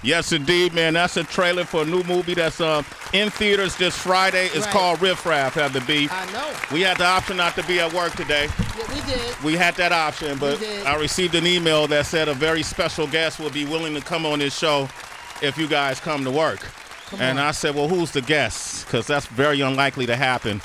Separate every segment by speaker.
Speaker 1: Yes, indeed, man. That's a trailer for a new movie that's in theaters this Friday. It's called Riff Raff, Heather B.
Speaker 2: I know.
Speaker 1: We had the option not to be at work today.
Speaker 2: Yeah, we did.
Speaker 1: We had that option, but I received an email that said a very special guest will be willing to come on this show if you guys come to work. I said, well, who's the guest? Because that's very unlikely to happen.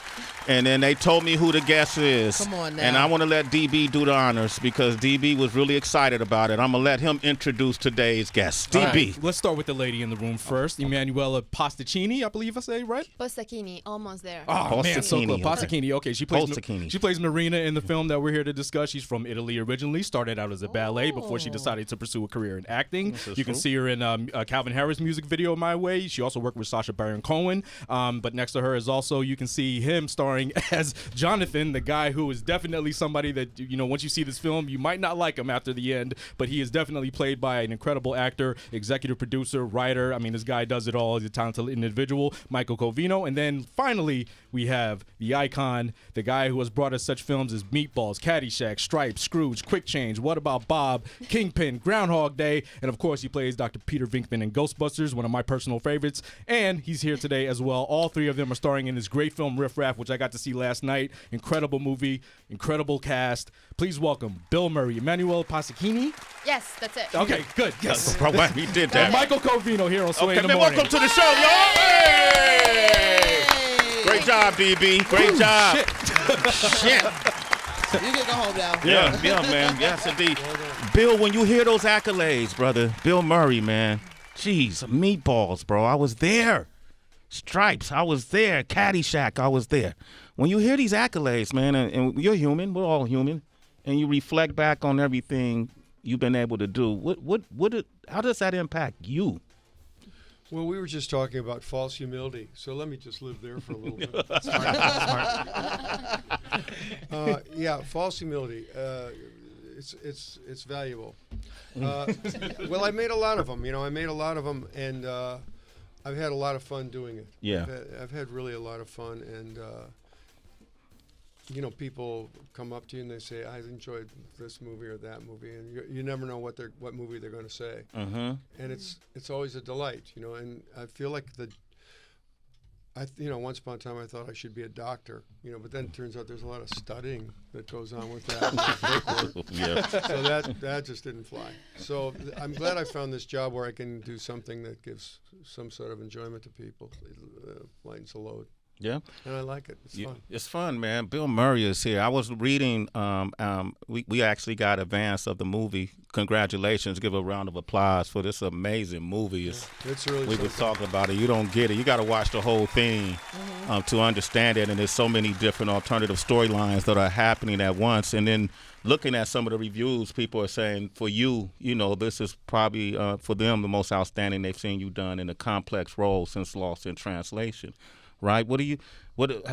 Speaker 1: And then they told me who the guest is.
Speaker 2: Come on now.
Speaker 1: And I want to let DB do the honors because DB was really excited about it. I'm going to let him introduce today's guest. DB.
Speaker 3: Right. Let's start with the lady in the room first. Emanuela Postacchini, I believe I say, right?
Speaker 4: Postacchini, almost there.
Speaker 3: Oh, man, so close. Postacchini, okay. She plays Marina in the film that we're here to discuss. She's from Italy originally, started out as a ballet before she decided to pursue a career in acting. You can see her in Calvin Harris' music video, My Way. She also worked with Sacha Baron Cohen. But next to her is also, you can see him starring as Jonathan, the guy who is definitely somebody that, you know, once you see this film, you might not like him after the end, but he is definitely played by an incredible actor, executive producer, writer. I mean, this guy does it all. He's a talented individual, Michael Covino. And then finally, we have the icon, the guy who has brought us such films as Meatballs, Caddyshack, Stripes, Scrooge, Quick Change, What About Bob, Kingpin, Groundhog Day, and of course, he plays Dr. Peter Venkman in Ghostbusters, one of my personal favorites. And he's here today as well. All three of them are starring in this great film, Riff Raff, which I got to see last night. Incredible movie, incredible cast. Please welcome Bill Murray, Emanuela Postacchini.
Speaker 4: Yes, that's it.
Speaker 3: Okay, good. Yes.
Speaker 1: He did that.
Speaker 3: Michael Covino here on Sway in the
Speaker 1: man,
Speaker 3: Morning.
Speaker 1: welcome to the show, y'all. Hey! Great job, DB. Great job. Shit.
Speaker 2: You can go home now.
Speaker 1: Yeah, man. Yes, indeed. Bill, when you hear those accolades, brother, Bill Murray, man. Jeez, Meatballs, bro. I was there. Stripes, I was there. Caddyshack, I was there. When you hear these accolades, man, and you're human, we're all human, and you reflect back on everything you've been able to do, how does that impact you?
Speaker 5: Well, we were just talking about false humility, so let me just live there for a little bit. Yeah, false humility. It's valuable. Well, I made a lot of them. And I've had a lot of fun doing it.
Speaker 1: Yeah.
Speaker 5: I've had really a lot of fun, and people come up to you and they say, "I enjoyed this movie or that movie," and you never know what movie they're going to say. And it's always a delight, And I feel like once upon a time I thought I should be a doctor, but then it turns out there's a lot of studying that goes on with that.
Speaker 1: Yeah.
Speaker 5: So that just didn't fly. So I'm glad I found this job where I can do something that gives some sort of enjoyment to people, lightens the load.
Speaker 1: Yeah.
Speaker 5: And I like it. It's fun.
Speaker 1: It's fun, man. Bill Murray is here. I was reading, we actually got advance of the movie. Congratulations. Give a round of applause for this amazing movie.
Speaker 5: It's really
Speaker 1: We were talking about it. You don't get it. You got to watch the whole thing to understand it. And there's so many different alternative storylines that are happening at once. And then looking at some of the reviews, people are saying, for you, this is probably, for them, the most outstanding they've seen you done in a complex role since Lost in Translation. Right?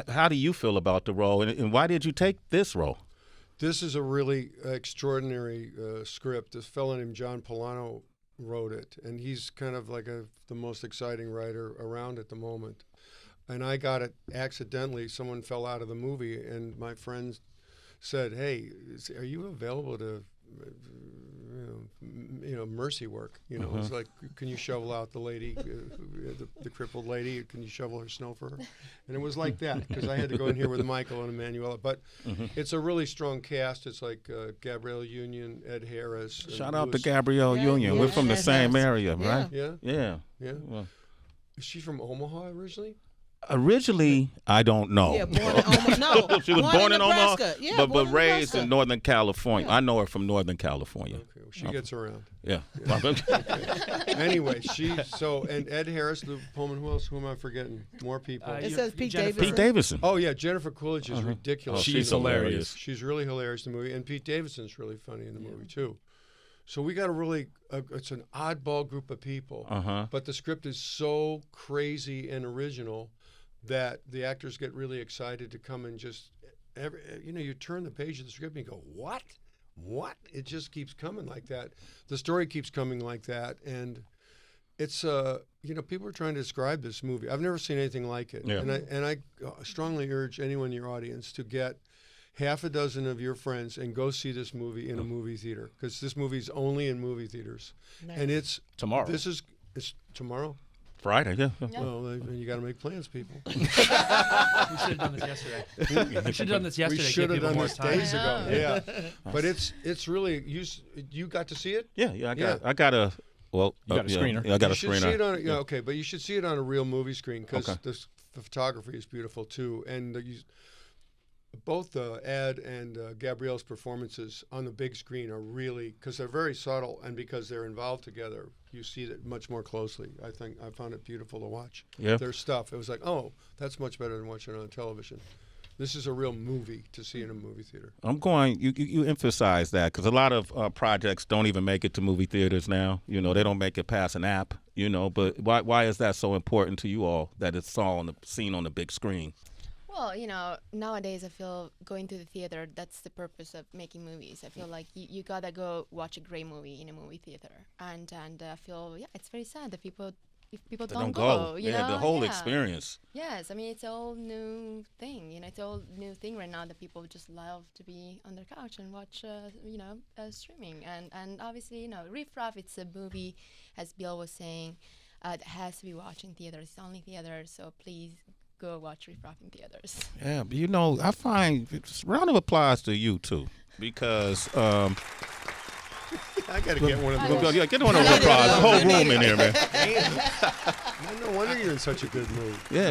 Speaker 1: How do you feel about the role, and why did you take this role?
Speaker 5: This is a really extraordinary script. This fellow named John Polano wrote it, and he's kind of like the most exciting writer around at the moment. And I got it accidentally. Someone fell out of the movie, and my friend said, "Hey, are you available to mercy work? It's like, can you shovel out the lady, the crippled lady? Can you shovel her snow for her?" And it was like that, because I had to go in here with Michael and Emanuela. But it's a really strong cast. It's like Gabrielle Union, Ed Harris.
Speaker 1: Shout out to Gabrielle Union. We're from the same area, right?
Speaker 5: Yeah.
Speaker 1: Well,
Speaker 5: is she from Omaha originally?
Speaker 1: Originally, I don't know.
Speaker 2: Yeah, born in Omaha. No,
Speaker 1: she was born in Omaha,
Speaker 2: yeah,
Speaker 1: but raised in Northern California. Yeah. I know her from Northern California.
Speaker 5: Okay, well, she gets around.
Speaker 1: Yeah.
Speaker 5: Anyway, and Ed Harris, Lou Pullman, who am I forgetting? More people.
Speaker 2: It says Pete Davidson.
Speaker 1: Pete Davidson.
Speaker 5: Oh yeah, Jennifer Coolidge is ridiculous.
Speaker 1: Oh, she's hilarious.
Speaker 5: She's really hilarious in the movie, and Pete Davidson's really funny in the movie too. So we got it's an oddball group of people, but the script is so crazy and original that the actors get really excited to come and just, you turn the page of the script and you go, what? It just keeps coming like that. The story keeps coming like that, and it's people are trying to describe this movie. I've never seen anything like it, and I strongly urge anyone in your audience to get half a dozen of your friends and go see this movie in a movie theater, because this movie's only in movie theaters.
Speaker 3: Nice.
Speaker 5: And it's
Speaker 3: tomorrow.
Speaker 5: This is It's tomorrow.
Speaker 1: Friday, yeah.
Speaker 5: Well, then you got to make plans, people.
Speaker 6: We should have done this yesterday. We should have done this yesterday.
Speaker 5: We should have done
Speaker 6: more
Speaker 5: this
Speaker 6: time.
Speaker 5: days ago. Yeah, but it's really you got to see it.
Speaker 1: Yeah. I got a. Well,
Speaker 3: you got a screener.
Speaker 1: Yeah, I got
Speaker 5: you
Speaker 1: a
Speaker 5: should
Speaker 1: screener.
Speaker 5: See it on, yeah, okay, but you should see it on a real movie screen because
Speaker 1: Okay.
Speaker 5: the photography is beautiful too, and both Ad and Gabrielle's performances on the big screen are really, because they're very subtle and because they're involved together, you see it much more closely. I think I found it beautiful to watch.
Speaker 1: Yeah.
Speaker 5: Their stuff. It was like, oh, that's much better than watching it on television. This is a real movie to see in a movie theater.
Speaker 1: I'm going. You emphasize that because a lot of projects don't even make it to movie theaters now. You know, they don't make it past an app. You know, but why is that so important to you all that it's all seen on the big screen?
Speaker 4: Well, you know, nowadays I feel going to the theater, that's the purpose of making movies. I feel like you gotta go watch a great movie in a movie theater. And I feel, it's very sad that if people don't go. You know?
Speaker 1: The whole experience.
Speaker 4: Yes, I mean, it's a whole new thing. You know, it's a whole new thing right now that people just love to be on their couch and watch, streaming. And obviously, you know, Riff Raff, it's a movie, as Bill was saying, that has to be watched in theaters. It's only theaters, so please go watch Riff Raff in theaters.
Speaker 1: Yeah, but you know, I find round of applause to you too, because
Speaker 5: I got to get one of those.
Speaker 1: get one of those applause. The whole room in here, man.
Speaker 5: No wonder you're in such a good mood.
Speaker 1: Yeah,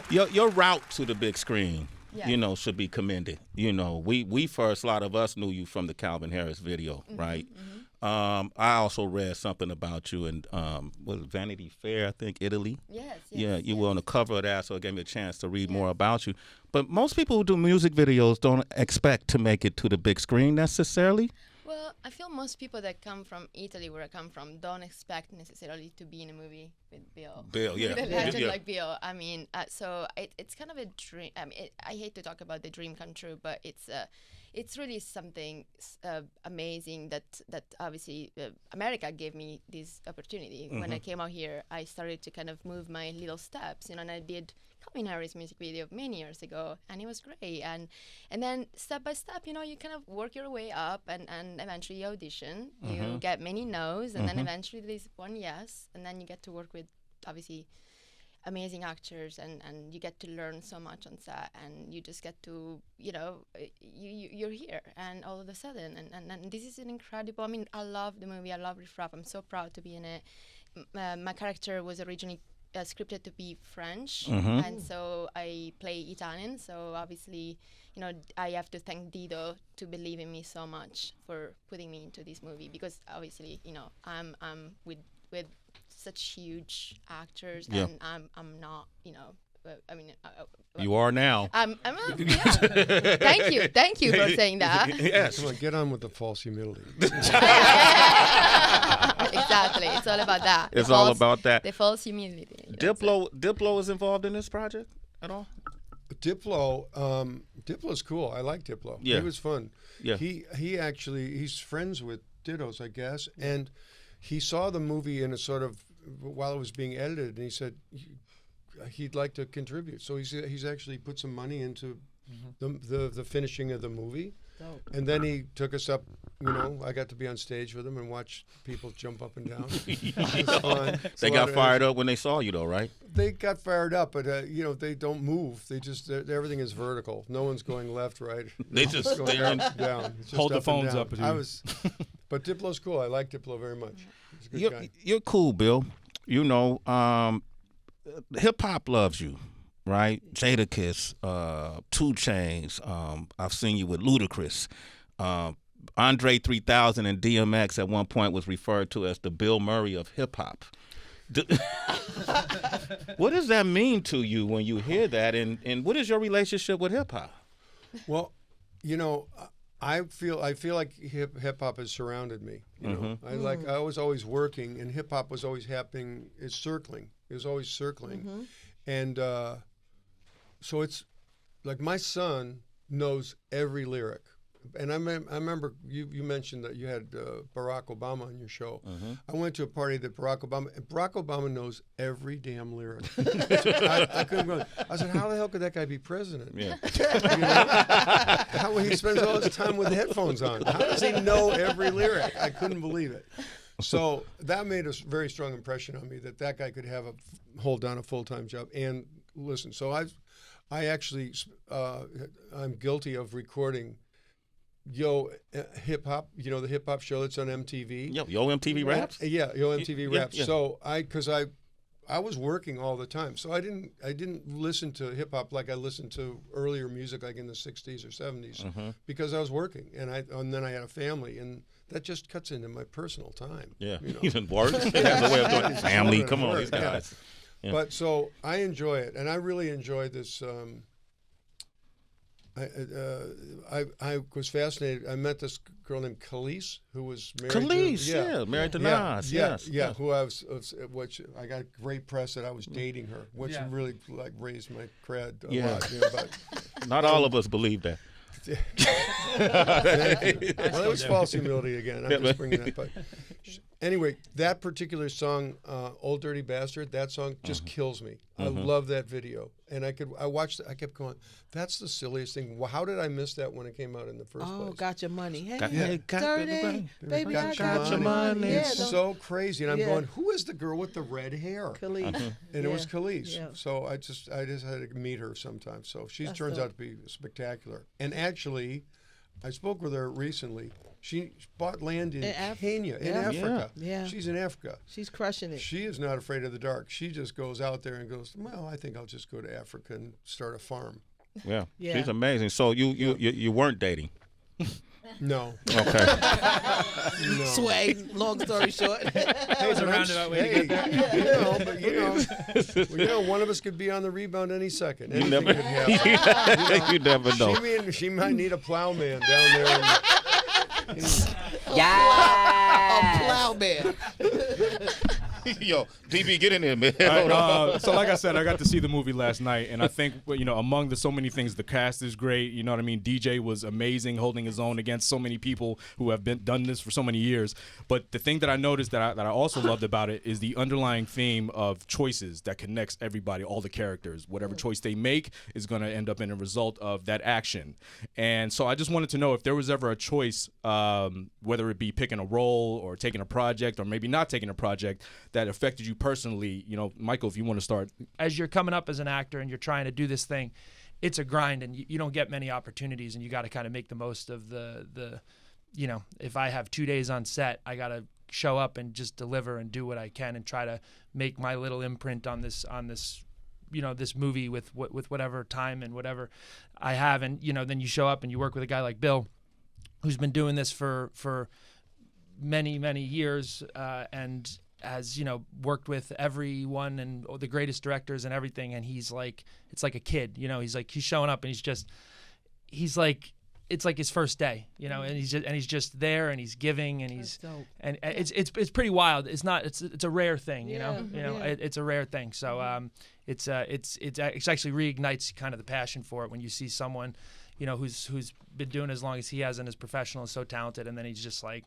Speaker 1: your route to the big screen,
Speaker 4: Yeah.
Speaker 1: you know, should be commended. You know, we first, a lot of us knew you from the Calvin Harris video, right? I also read something about you in was it Vanity Fair, I think, Italy.
Speaker 4: Yes.
Speaker 1: Yeah, you were on the cover of that, so it gave me a chance to read more about you. But most people who do music videos don't expect to make it to the big screen necessarily.
Speaker 4: Well, I feel most people that come from Italy, where I come from, don't expect necessarily to be in a movie with Bill.
Speaker 1: Yeah.
Speaker 4: With a legend
Speaker 1: Yeah.
Speaker 4: like Bill. I mean, so it's kind of a dream. I mean, I hate to talk about the dream come true, but it's really something amazing that obviously America gave me this opportunity. When I came out here, I started to kind of move my little steps, you know, and I did Calvin Harris music video many years ago, and it was great. And then step by step, you know, you kind of work your way up, and eventually you audition, you get many no's, and then eventually there's one yes, and then you get to work with obviously amazing actors, and you get to learn so much on set, and you just get to, you know, you're here, and all of a sudden, and this is an incredible, I mean, I love the movie, I love Riff Raff, I'm so proud to be in it. My character was originally scripted to be French, and so I play Italian, so obviously, you know, I have to thank Dido to believe in me so much for putting me into this movie, because obviously, you know, I'm with such huge actors, and I'm not, you know, I mean,
Speaker 1: You are now.
Speaker 4: Thank you for saying that.
Speaker 1: Yes.
Speaker 5: Come on, get on with the false humility.
Speaker 4: Exactly, it's all about that.
Speaker 1: It's all about that.
Speaker 4: The false humility.
Speaker 1: Diplo is involved in this project at all?
Speaker 5: Diplo's cool. I like Diplo.
Speaker 1: Yeah.
Speaker 5: He was fun.
Speaker 1: Yeah.
Speaker 5: He actually, he's friends with Dittos, I guess, and he saw the movie in a sort of, while it was being edited, and he said he'd like to contribute. So he's actually put some money into the finishing of the movie. And then he took us up, you know, I got to be on stage with him and watch people jump up and down. It was fun.
Speaker 1: They got fired up when they saw you, though, right?
Speaker 5: They got fired up, but, you know, they don't move. They just, everything is vertical. No one's going left, right.
Speaker 1: They just
Speaker 5: going
Speaker 1: staring.
Speaker 5: up, down. It's just
Speaker 3: Hold the
Speaker 5: up and
Speaker 3: phones
Speaker 5: down.
Speaker 3: up.
Speaker 5: But Diplo's cool. I like Diplo very much. He's a good guy.
Speaker 1: You're cool, Bill. You know, hip-hop loves you. Right, Jadakiss, 2 Chainz. I've seen you with Ludacris. Andre 3000 and DMX at one point was referred to as the Bill Murray of hip hop. What does that mean to you when you hear that? And what is your relationship with hip hop?
Speaker 5: Well, you know, I feel like hip hop has surrounded me. You know, I was always working, and hip hop was always happening. It's circling. It was always circling, and. So it's like my son knows every lyric. And I remember you mentioned that you had Barack Obama on your show. I went to a party that Barack Obama knows every damn lyric. I couldn't go. I said, how the hell could that guy be president?
Speaker 1: Yeah.
Speaker 5: You know? How he spends all his time with headphones on. How does he know every lyric? I couldn't believe it. So that made a very strong impression on me that guy could hold down a full-time job and listen. So I actually I'm guilty of recording hip hop. You know, the hip hop show that's on MTV.
Speaker 1: Yo MTV Raps.
Speaker 5: Yeah, MTV Raps.
Speaker 1: Yeah.
Speaker 5: So I was working all the time, so I didn't listen to hip hop like I listened to earlier music, like in the '60s or '70s, because I was working, and then I had a family, and that just cuts into my personal time.
Speaker 1: Yeah,
Speaker 5: you know?
Speaker 1: even work. That's the way of doing it. Family, come on, these guys. Yeah.
Speaker 5: But so I enjoy it, and I really enjoy this. I was fascinated. I met this girl named Khalees, who was married
Speaker 1: married to Nas.
Speaker 5: Yeah. Who I was, which I got great press that I was dating her, which really like raised my cred a lot. You know, but
Speaker 1: not all of us believe that.
Speaker 5: Well, it was false humility again. I'm just bringing that. But anyway, that particular song, "Old Dirty Bastard," that song just kills me. I love that video, and I watched it. I kept going, "That's the silliest thing. How did I miss that when it came out in the first place?"
Speaker 2: Oh, got your money. Hey,
Speaker 5: dirty,
Speaker 2: baby, I got your money.
Speaker 5: It's so crazy, and I'm going, "Who is the girl with the red hair?"
Speaker 2: Khalees.
Speaker 5: And it was Khalees.
Speaker 2: Yeah.
Speaker 5: So I just had to meet her sometime. So she turns out to be spectacular. And actually, I spoke with her recently. She bought land in Kenya, in Africa.
Speaker 2: Yeah.
Speaker 5: She's in Africa.
Speaker 2: She's crushing it.
Speaker 5: She is not afraid of the dark. She just goes out there and goes, well, I think I'll just go to Africa and start a farm.
Speaker 1: Yeah. She's amazing. So you weren't dating?
Speaker 5: No.
Speaker 1: Okay.
Speaker 5: No.
Speaker 2: Sway, long story short.
Speaker 6: It's a roundabout way to get there.
Speaker 5: You know, one of us could be on the rebound any second.
Speaker 1: You
Speaker 5: Anything
Speaker 1: never,
Speaker 5: could happen.
Speaker 1: you never know.
Speaker 5: She might need a plowman down there.
Speaker 2: A plowman.
Speaker 1: Yo, DB, get in there, man.
Speaker 3: So like I said, I got to see the movie last night, and I think, among the so many things, the cast is great. You know what I mean? DJ was amazing, holding his own against so many people who have done this for so many years. But the thing that I noticed that I also loved about it is the underlying theme of choices that connects everybody, all the characters. Whatever choice they make is going to end up in a result of that action. And so I just wanted to know if there was ever a choice, whether it be picking a role or taking a project or maybe not taking a project, that affected you personally. Michael, if you want to start.
Speaker 6: As you're coming up as an actor and you're trying to do this thing, it's a grind, and you don't get many opportunities, and you got to kind of make the most of the if I have 2 days on set, I got to show up and just deliver and do what I can and try to make my little imprint on this this movie with whatever time and whatever I have. And then you show up and you work with a guy like Bill, who's been doing this for many years, and has worked with everyone and the greatest directors and everything, and he's like, it's like a kid, he's showing up and he's like it's like his first day, and he's just there and he's giving and it's pretty wild. It's a rare thing, it's a rare thing. So it actually reignites kind of the passion for it when you see someone who's been doing as long as he has and is professional and so talented, and then he's just like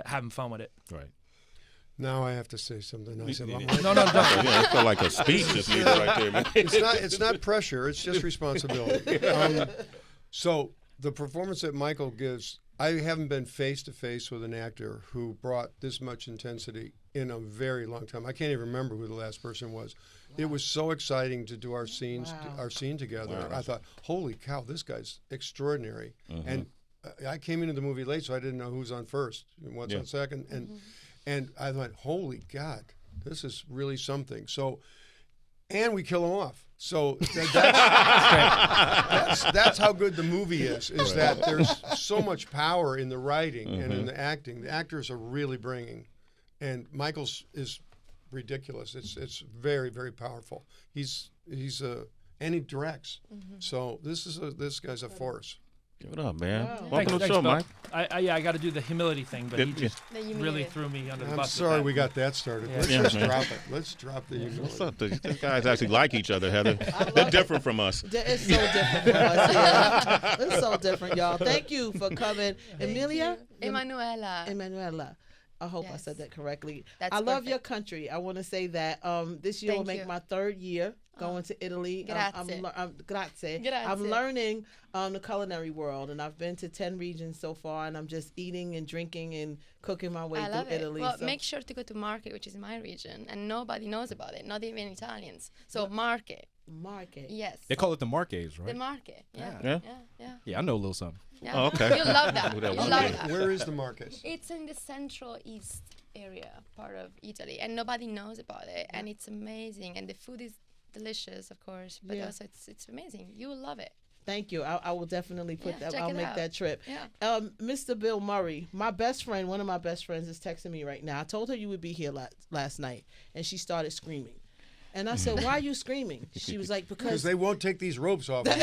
Speaker 6: having fun with it.
Speaker 3: Right.
Speaker 5: Now I have to say something nice about
Speaker 6: No.
Speaker 1: I feel like a speech just needed right there, man.
Speaker 5: It's not pressure. It's just responsibility. So the performance that Michael gives, I haven't been face to face with an actor who brought this much intensity in a very long time. I can't even remember who the last person was. Wow. It was so exciting to do our scene together.
Speaker 1: Wow.
Speaker 5: I thought, holy cow, this guy's extraordinary. And I came into the movie late, so I didn't know who's on first and what's on second. And I thought, holy God, this is really something. So, and we kill him off. So that's how good the movie is that there's so much power in the writing and in the acting. The actors are really bringing. And Michael's is ridiculous. It's very, very powerful. And he directs. So this guy's a force.
Speaker 1: Give it up, man.
Speaker 2: Wow.
Speaker 1: Welcome to the show, Mike.
Speaker 6: I got to do the humility thing, but he just really threw me under the bus.
Speaker 5: I'm sorry we got that started. Let's just drop it. Let's drop the humility.
Speaker 1: What's up? These guys actually like each other, Heather. They're different from us.
Speaker 2: It's so different from us. Yeah. It's so different, y'all. Thank you for coming. Emilia?
Speaker 4: Emanuela.
Speaker 2: I hope I said that correctly.
Speaker 4: That's
Speaker 2: I love
Speaker 4: perfect.
Speaker 2: your country. I want to say that this year will make my third year going to Italy.
Speaker 4: Grazie.
Speaker 2: Grazie.
Speaker 4: Grazie.
Speaker 2: I'm learning the culinary world, and I've been to 10 regions so far, and I'm just eating and drinking and cooking my way
Speaker 4: I love
Speaker 2: through
Speaker 4: it.
Speaker 2: Italy.
Speaker 4: Well,
Speaker 2: so.
Speaker 4: make sure to go to Market, which is my region, and nobody knows about it, not even Italians. So Market.
Speaker 2: Market.
Speaker 4: Yes.
Speaker 3: They call it the Marques, right?
Speaker 4: The Market. Yeah.
Speaker 1: Yeah.
Speaker 3: Yeah, I know a little something.
Speaker 4: Yeah.
Speaker 1: Oh, okay.
Speaker 4: You love that.
Speaker 1: Who that
Speaker 4: You
Speaker 1: was.
Speaker 4: love
Speaker 1: Yeah.
Speaker 4: that.
Speaker 5: Where is the Marcus?
Speaker 4: It's in the central east area part of Italy, and nobody knows about it. And it's amazing, and the food is delicious, of course, but
Speaker 2: Yeah.
Speaker 4: also it's amazing. You will love it.
Speaker 2: Thank you. I will definitely put
Speaker 4: Yeah,
Speaker 2: that.
Speaker 4: check
Speaker 2: I'll
Speaker 4: it
Speaker 2: make
Speaker 4: out.
Speaker 2: that trip.
Speaker 4: Yeah.
Speaker 2: Mr. Bill Murray, my best friend, one of my best friends, is texting me right now. I told her you would be here last night, and she started screaming. And I said, "Why are you screaming?" She was like,
Speaker 5: Because they won't take these ropes off. Of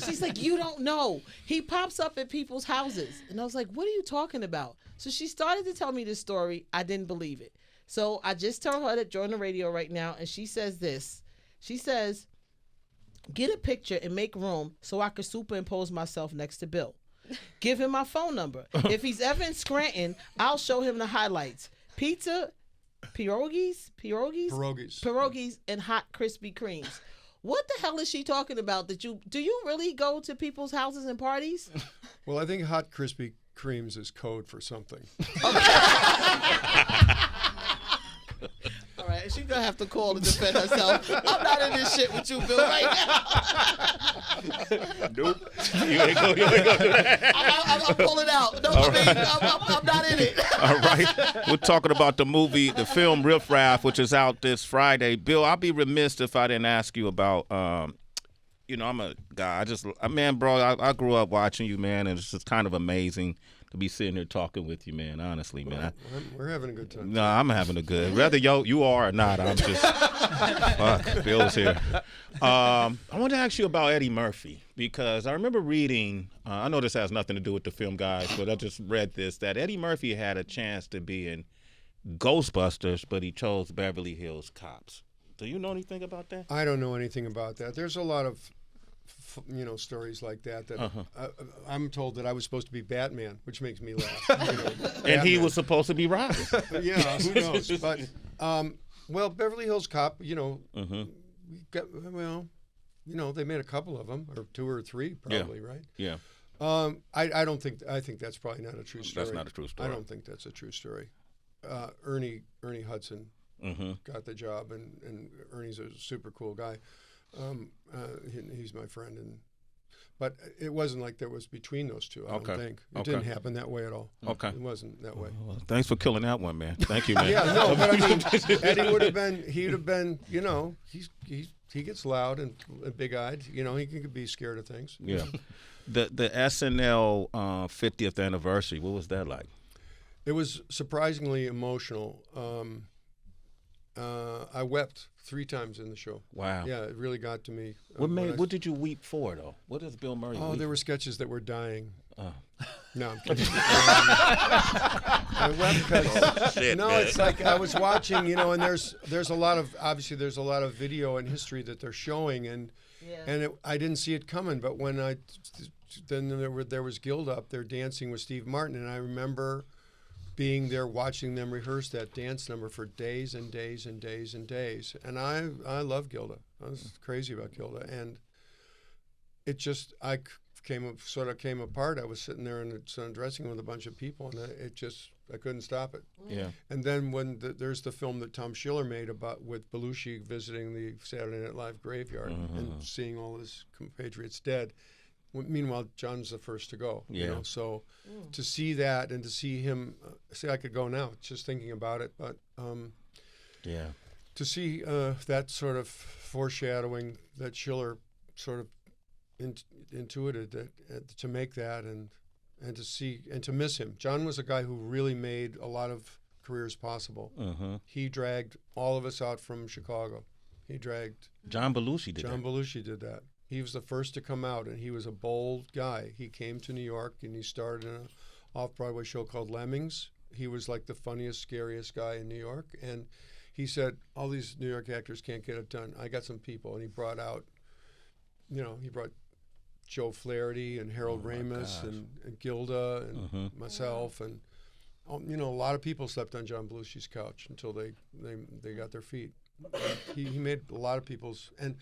Speaker 2: She's like, "You don't know. He pops up at people's houses." And I was like, "What are you talking about?" So she started to tell me this story. I didn't believe it. So I just told her to join the radio right now, and she says this. She says, "Get a picture and make room so I could superimpose myself next to Bill. Give him my phone number. If he's ever in Scranton, I'll show him the highlights. Pizza, pierogies, and hot Krispy Kremes." What the hell is she talking about? Do you really go to people's houses and parties?
Speaker 5: Well, I think hot Krispy Kremes is code for something.
Speaker 2: All right, she's gonna have to call to defend herself. I'm not in this shit with you, Bill, right now.
Speaker 1: Nope. You ain't go do that.
Speaker 2: I'm pulling out. No, I'm not in it.
Speaker 1: All right. We're talking about the movie, the film Riff Raff, which is out this Friday. Bill, I'll be remiss if I didn't ask you about, I'm a guy. I grew up watching you, man, and it's just kind of amazing to be sitting here talking with you, man. Honestly, man.
Speaker 5: We're having a good time.
Speaker 1: No, I'm having a good. Whether you are or not, I'm just. Fuck, Bill's here. I want to ask you about Eddie Murphy because I remember reading. I know this has nothing to do with the film, guys, but I just read this that Eddie Murphy had a chance to be in Ghostbusters, but he chose Beverly Hills Cops. Do you know anything about that?
Speaker 5: I don't know anything about that. There's a lot of stories like that. I'm told that I was supposed to be Batman, which makes me laugh.
Speaker 1: And he was supposed to be Robin.
Speaker 5: Yeah, who knows? But Beverly Hills Cop. They made a couple of them, or 2 or 3, probably, right?
Speaker 1: Yeah.
Speaker 5: I don't think. I think that's probably not a true story.
Speaker 1: That's not a true story.
Speaker 5: I don't think that's a true story. Ernie Hudson got the job, and Ernie's a super cool guy. He's my friend, but it wasn't like there was between those two. I don't think it didn't happen that way at all.
Speaker 1: Okay,
Speaker 5: it wasn't that way.
Speaker 1: Well, thanks for killing that one, man. Thank you, man.
Speaker 5: Yeah, no, but I mean, Eddie would have been. He'd have been. He gets loud and big-eyed. He can be scared of things.
Speaker 1: Yeah. The SNL 50th anniversary. What was that like?
Speaker 5: It was surprisingly emotional. I wept 3 times in the show.
Speaker 1: Wow.
Speaker 5: Yeah, it really got to me.
Speaker 1: What did you weep for, though? What does Bill Murray weep?
Speaker 5: There were sketches that were dying.
Speaker 1: Oh.
Speaker 5: No, I'm kidding. I wept because it's like I was watching, and there's a lot of video and history that they're showing, and I didn't see it coming. But when there was Gilda up there dancing with Steve Martin, and I remember being there watching them rehearse that dance number for days and days and days and days. And I love Gilda. I was crazy about Gilda. And it just, came apart. I was sitting there in the dressing room with a bunch of people, and I couldn't stop it.
Speaker 1: Yeah.
Speaker 5: And then when there's the film that Tom Schiller made with Belushi visiting the Saturday Night Live graveyard and seeing all his compatriots dead. Meanwhile, John's the first to go.
Speaker 1: Yeah.
Speaker 5: So to see that and to see him, I could go now just thinking about it. But to see that sort of foreshadowing that Schiller sort of intuited that to make that and to see and to miss him. John was a guy who really made a lot of careers possible. He dragged all of us out from Chicago.
Speaker 1: John Belushi did
Speaker 5: that. He was the first to come out, and he was a bold guy. He came to New York, and he started in an off-Broadway show called Lemmings. He was like the funniest, scariest guy in New York. And he said, all these New York actors can't get it done. I got some people. And he brought out, he brought Joe Flaherty and Harold Ramis and Gilda and myself. And you know, a lot of people slept on John Belushi's couch until they got their feet. He made a lot of people's, and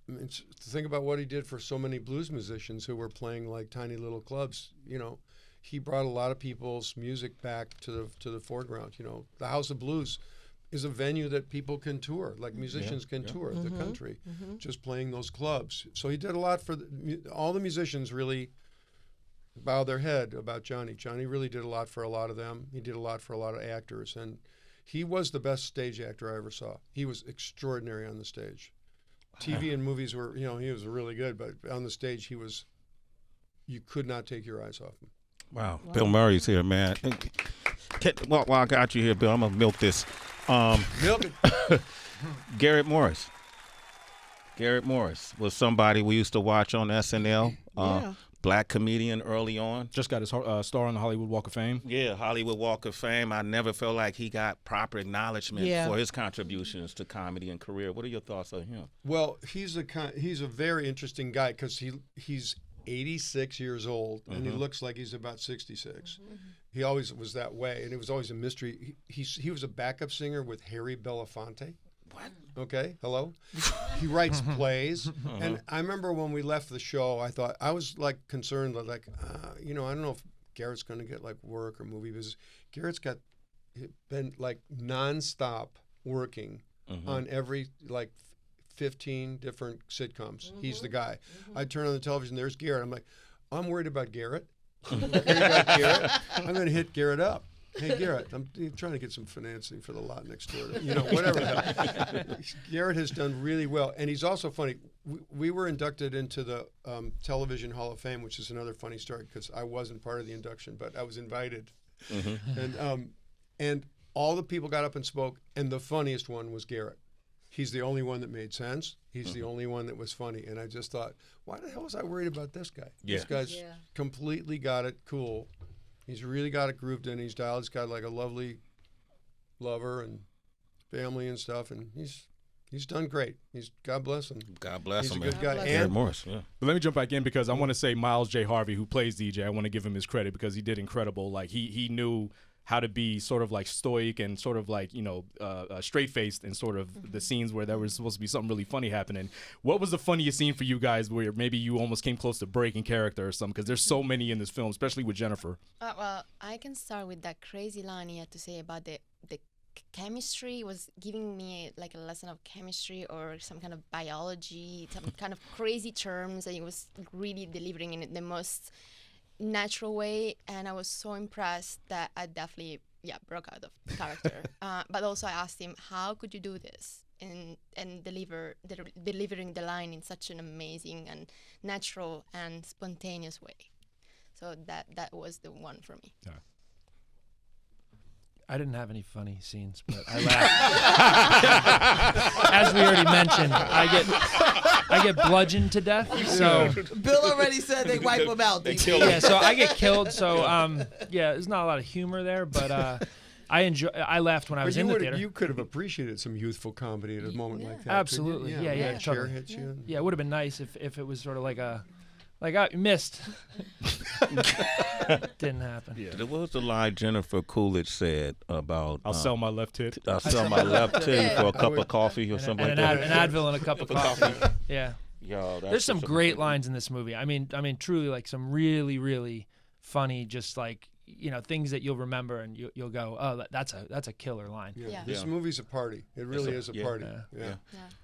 Speaker 5: I mean, to think about what he did for so many blues musicians who were playing like tiny little clubs. You know, he brought a lot of people's music back to the foreground. You know, the House of Blues is a venue that people can tour, like musicians can tour the country, just playing those clubs. So he did a lot for all the musicians. Really bow their head about Johnny. Johnny really did a lot for a lot of them. He did a lot for a lot of actors, and he was the best stage actor I ever saw. He was extraordinary on the stage. TV and movies were, you know, he was really good, but on the stage you could not take your eyes off him.
Speaker 1: Wow. Bill Murray's here, man. While I got you here, Bill, I'm gonna milk this.
Speaker 5: Milk it.
Speaker 1: Garrett Morris. Garrett Morris was somebody we used to watch on SNL. Black comedian early on.
Speaker 3: Just got his star on the Hollywood Walk of Fame.
Speaker 1: Yeah, Hollywood Walk of Fame. I never felt like he got proper acknowledgement for his contributions to comedy and career. What are your thoughts on him?
Speaker 5: Well, he's a very interesting guy because he's 86 years old and he looks like he's about 66. He always was that way, and it was always a mystery. He was a backup singer with Harry Belafonte. What? Okay, hello. He writes plays, and I remember when we left the show, I was like concerned, like, you know, I don't know if Garrett's going to get like work or movie business. Garrett's been like nonstop working on every like 15 different sitcoms. He's the guy. I turn on the television, there's Garrett. I'm like, I'm worried about Garrett. I'm going to hit Garrett up. Hey, Garrett, I'm trying to get some financing for the lot next door. You know, whatever. Garrett has done really well. And he's also funny. We were inducted into the Television Hall of Fame, which is another funny story because I wasn't part of the induction, but I was invited. And all the people got up and spoke, and the funniest one was Garrett. He's the only one that made sense. He's the only one that was funny. And I just thought, why the hell was I worried about this guy?
Speaker 1: Yeah.
Speaker 5: This guy's completely got it cool. He's really got it grooved in. He's dialed. He's got like a lovely lover and family and stuff. And he's done great. God bless him.
Speaker 1: God bless him.
Speaker 5: He's a good guy.
Speaker 1: Garrett Morris, yeah.
Speaker 3: But let me jump back in because I want to say Miles J. Harvey, who plays DJ, I want to give him his credit because he did incredible. Like he knew how to be sort of like stoic and sort of like, you know, straight-faced in sort of the scenes where there was supposed to be something really funny happening. What was the funniest scene for you guys where maybe you almost came close to breaking character or something? Because there's so many in this film, especially with Jennifer.
Speaker 4: Well, I can start with that crazy line he had to say about the chemistry. Was giving me like a lesson of chemistry or some kind of biology, some kind of crazy terms, and he was really delivering in the most natural way, and I was so impressed that I definitely broke out of character. But also I asked him, how could you do this and delivering the line in such an amazing and natural and spontaneous way. So that was the one for me.
Speaker 3: Yeah.
Speaker 6: I didn't have any funny scenes, but I laughed. As we already mentioned, I get bludgeoned to death. So
Speaker 2: Bill already said they wipe them out.
Speaker 6: Yeah, so I get killed. So there's not a lot of humor there, but I laughed when I was in the theater.
Speaker 5: You could have appreciated some youthful comedy at a moment like that.
Speaker 6: Absolutely, yeah.
Speaker 5: Chair hits you.
Speaker 6: Yeah, it would have been nice if it was sort of like I missed. Didn't happen.
Speaker 1: Yeah. What was the line Jennifer Coolidge said about?
Speaker 3: I'll sell my left tit.
Speaker 1: I'll sell my left tit for a cup of coffee or something like that.
Speaker 6: An Advil and a cup of coffee. Yeah.
Speaker 1: Yo,
Speaker 6: there's some great lines in this movie. I mean, truly, like some really, really funny, just like, you know, things that you'll remember and you'll go, oh, that's a killer line.
Speaker 5: Yeah. This movie's a party. It really is a party. Yeah.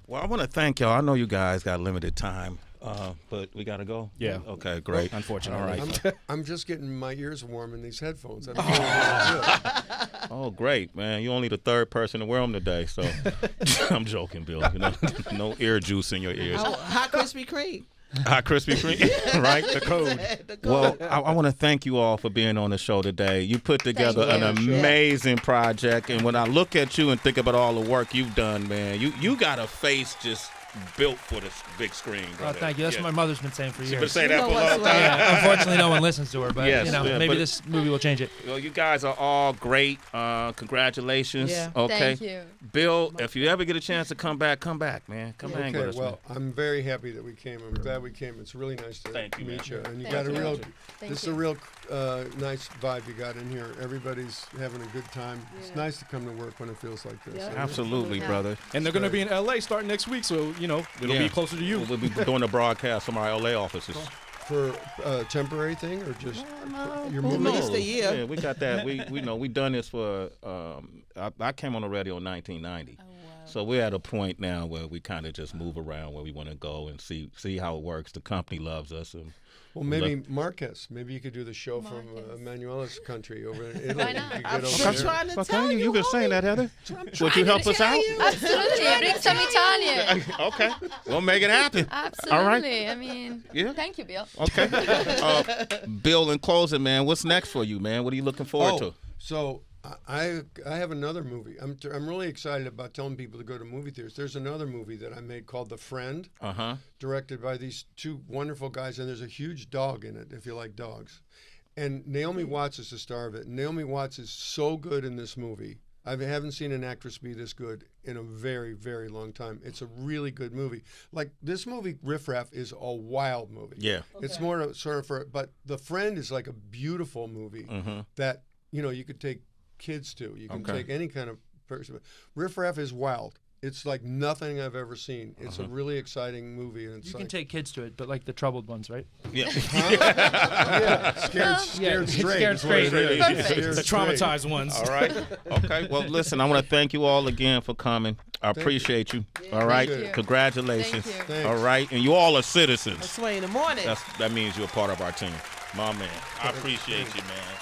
Speaker 1: Well, I want to thank y'all. I know you guys got limited time, but we got to go.
Speaker 3: Yeah.
Speaker 1: Okay, great.
Speaker 3: Unfortunately.
Speaker 1: All right.
Speaker 5: I'm just getting my ears warm in these headphones.
Speaker 1: Oh, great, man. You're only the third person to wear them today, so I'm joking, Bill. You know, no ear juice in your ears.
Speaker 2: Oh, hot Krispy Kreme.
Speaker 1: Hot Krispy Kreme, right? The code. Well, I want to thank you all for being on the show today. You put together an amazing project, and when I look at you and think about all the work you've done, man, you got a face just built for the big screen,
Speaker 6: Oh,
Speaker 1: brother.
Speaker 6: thank you. That's what my mother's been saying for
Speaker 1: She's
Speaker 6: years.
Speaker 1: been saying
Speaker 2: You
Speaker 1: that
Speaker 2: know
Speaker 1: for a
Speaker 2: what's
Speaker 1: long time.
Speaker 6: Yeah, unfortunately, no one listens to her, but
Speaker 1: Yes, yeah,
Speaker 6: maybe
Speaker 1: but-
Speaker 6: this movie will change it.
Speaker 1: Well, you guys are all great. Congratulations.
Speaker 2: Yeah.
Speaker 1: Okay.
Speaker 4: Thank you.
Speaker 1: Bill, if you ever get a chance to come back, man. Come hang with
Speaker 5: Okay,
Speaker 1: us,
Speaker 5: well, I'm very happy that we came. I'm glad we came. It's really nice to
Speaker 1: Thank you,
Speaker 5: meet
Speaker 1: man.
Speaker 5: you. And you
Speaker 4: Thank
Speaker 5: got a
Speaker 4: you.
Speaker 5: real.
Speaker 4: Thank
Speaker 5: This is
Speaker 4: you.
Speaker 5: a real nice vibe you got in here. Everybody's having a good time. It's nice to come to work when it feels like this.
Speaker 2: Yeah.
Speaker 5: And
Speaker 1: Absolutely,
Speaker 4: Yeah.
Speaker 1: brother.
Speaker 3: And they're going to be in LA starting next week, so it'll
Speaker 1: Yeah.
Speaker 3: be closer to you.
Speaker 1: We'll be doing the broadcast from our LA offices.
Speaker 5: For a temporary thing or just your
Speaker 2: Well,
Speaker 5: movie?
Speaker 2: no. It's the year.
Speaker 1: Yeah, we got that. We know we done this for. I came on the radio in 1990.
Speaker 4: Oh, wow.
Speaker 1: So we're at a point now where we kind of just move around where we want to go and see how it works. The company loves us, and
Speaker 5: Well, maybe Marcus. Maybe you could do the show from
Speaker 4: Marcus.
Speaker 5: Emanuela's country over in Italy.
Speaker 4: Why not?
Speaker 5: You get
Speaker 2: I'm
Speaker 5: over
Speaker 2: trying
Speaker 5: there.
Speaker 2: to tell you.
Speaker 1: you've been saying that, Heather. Would you help us out?
Speaker 4: Absolutely, bring some Italian.
Speaker 1: Okay, we'll make it happen.
Speaker 4: Absolutely. I mean,
Speaker 1: Yeah.
Speaker 4: thank you, Bill.
Speaker 1: Okay. Bill, in closing, man, what's next for you, man? What are you looking forward to?
Speaker 5: So I have another movie. I'm really excited about telling people to go to movie theaters. There's another movie that I made called The Friend, directed by these two wonderful guys, and there's a huge dog in it, if you like dogs. And Naomi Watts is the star of it. Naomi Watts is so good in this movie. I haven't seen an actress be this good in a very, very long time. It's a really good movie. Like this movie, Riff Raff, is a wild movie.
Speaker 1: Yeah.
Speaker 5: It's more sort of but The Friend is like a beautiful movie that, you could take kids to. You can take any kind of person. Riff Raff is wild. It's like nothing I've ever seen. It's a really exciting movie. And it's
Speaker 6: You can take kids to it, but like the troubled ones, right?
Speaker 1: Yeah.
Speaker 5: yeah, scared
Speaker 6: Yeah,
Speaker 5: straight.
Speaker 6: scared
Speaker 5: is what it
Speaker 6: straight.
Speaker 5: is.
Speaker 4: Perfect.
Speaker 5: Scared
Speaker 3: The
Speaker 5: straight.
Speaker 3: traumatized ones.
Speaker 1: All right. Okay. Well, listen, I want to thank you all again for coming. I appreciate you. All right.
Speaker 5: Thank you.
Speaker 1: Congratulations.
Speaker 4: Thank
Speaker 5: you. Thanks.
Speaker 1: All right. And you all are citizens.
Speaker 2: Sway in the morning.
Speaker 1: That means you're a part of our team. My man. I appreciate you, man.